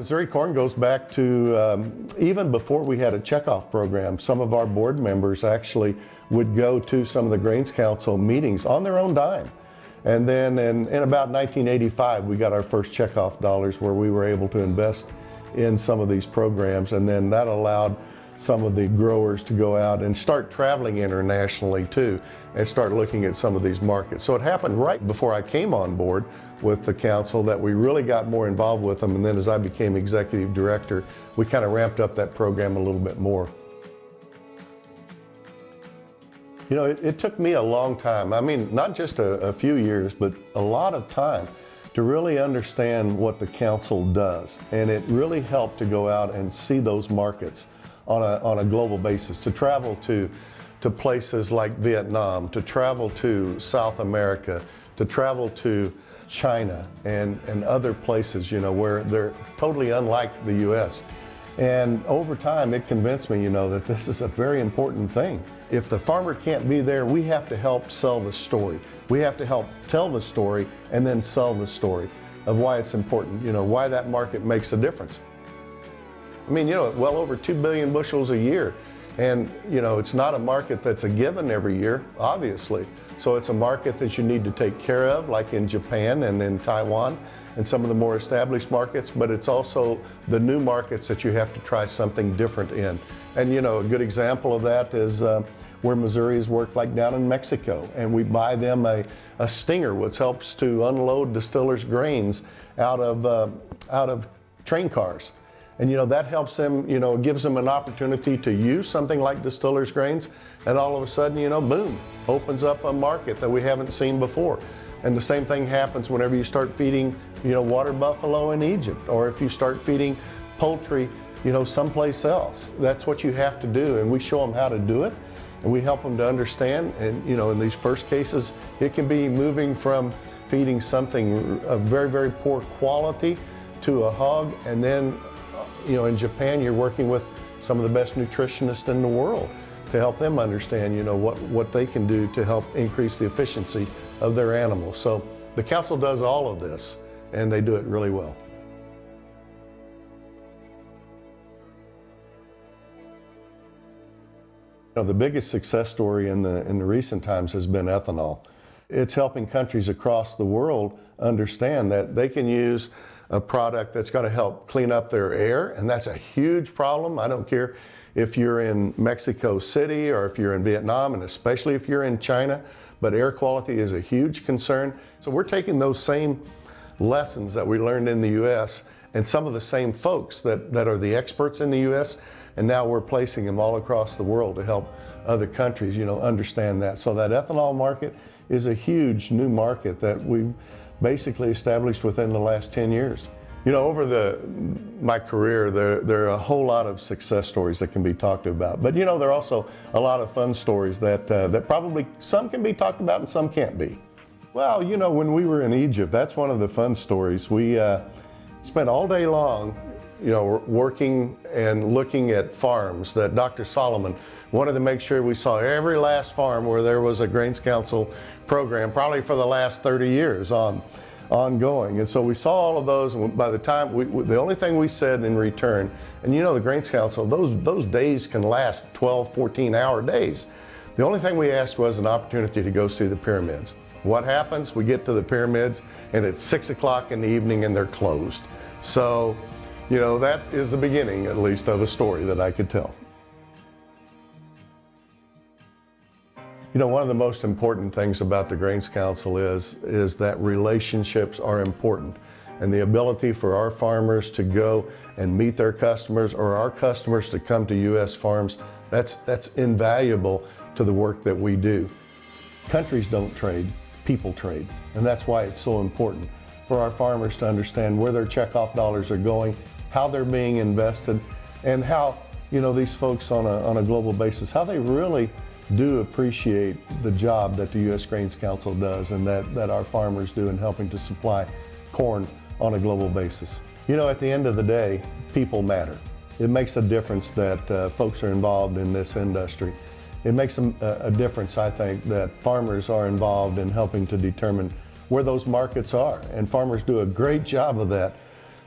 Missouri Corn goes back to even before we had a checkoff program. Some of our board members actually would go to some of the Grains Council meetings on their own dime. And then in about 1985, we got our first checkoff dollars where we were able to invest in some of these programs. And then that allowed some of the growers to go out and start traveling internationally too, and start looking at some of these markets. So it happened right before I came on board with the council that we really got more involved with them. And then as I became executive director, we kind of ramped up that program a little bit more. You know, it took me a long time. I mean, not just a few years, but a lot of time to really understand what the council does. And it really helped to go out and see those markets on a global basis, to travel to places like Vietnam, to travel to South America, to travel to China and other places, you know, where they're totally unlike the U.S. And over time, it convinced me, you know, that this is a very important thing. If the farmer can't be there, we have to help sell the story. We have to help tell the story and then sell the story of why it's important, you know, why that market makes a difference. I mean, you know, well over 2 billion bushels a year. And, you know, it's not a market that's a given every year, obviously. So it's a market that you need to take care of, like in Japan and in Taiwan and some of the more established markets, but it's also the new markets that you have to try something different in. And, you know, a good example of that is where Missouri has worked, like down in Mexico, and we buy them a stinger, which helps to unload distillers' grains out of train cars. And, you know, that helps them, you know, gives them an opportunity to use something like distillers' grains, and all of a sudden, you know, boom, opens up a market that we haven't seen before. And the same thing happens whenever you start feeding, you know, water buffalo in Egypt, or if you start feeding poultry, you know, someplace else. That's what you have to do, and we show them how to do it, and we help them to understand. And, you know, in these first cases, it can be moving from feeding something of very, very poor quality to a hog, and then, you know, in Japan, you're working with some of the best nutritionists in the world to help them understand, you know, what they can do to help increase the efficiency of their animals. So the council does all of this, and they do it really well. You know, the biggest success story in the recent times has been ethanol. It's helping countries across the world understand that they can use a product that's going to help clean up their air, and that's a huge problem. I don't care if you're in Mexico City or if you're in Vietnam, and especially if you're in China, but air quality is a huge concern. So we're taking those same lessons that we learned in the U.S. and some of the same folks that are the experts in the U.S., and now we're placing them all across the world to help other countries, you know, understand that. So that ethanol market is a huge new market that we've basically established within the last 10 years. You know, over my career, there are a whole lot of success stories that can be talked about. But, you know, there are also a lot of fun stories that probably some can be talked about and some can't be. Well, you know, when we were in Egypt, that's one of the fun stories. We spent all day long, you know, working and looking at farms that Dr. Solomon wanted to make sure we saw every last farm where there was a Grains Council program, probably for the last 30 years ongoing. And so we saw all of those, and by the time, the only thing we said in return, and you know the Grains Council, those days can last 12, 14-hour days. The only thing we asked was an opportunity to go see the pyramids. What happens? We get to the pyramids, and it's 6 o'clock in the evening, and they're closed. So, you know, that is the beginning, at least, of a story that I could tell. You know, one of the most important things about the Grains Council is that relationships are important. And the ability for our farmers to go and meet their customers, or our customers to come to U.S. farms, that's invaluable to the work that we do. Countries don't trade, people trade. And that's why it's so important for our farmers to understand where their checkoff dollars are going, how they're being invested, and how, you know, these folks on a global basis, how they really do appreciate the job that the U.S. Grains Council does and that our farmers do in helping to supply corn on a global basis. You know, at the end of the day, people matter. It makes a difference that folks are involved in this industry. It makes a difference, I think, that farmers are involved in helping to determine where those markets are. And farmers do a great job of that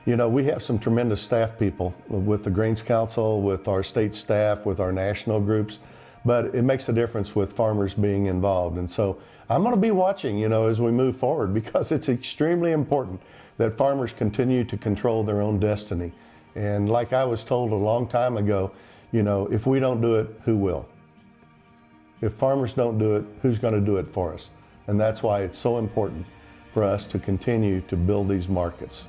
You know, we have some tremendous staff people with the Grains Council, with our state staff, with our national groups, but it makes a difference with farmers being involved. And so I'm going to be watching, you know, as we move forward, because it's extremely important that farmers continue to control their own destiny. And like I was told a long time ago, you know, if we don't do it, who will? If farmers don't do it, who's going to do it for us? And that's why it's so important for us to continue to build these markets.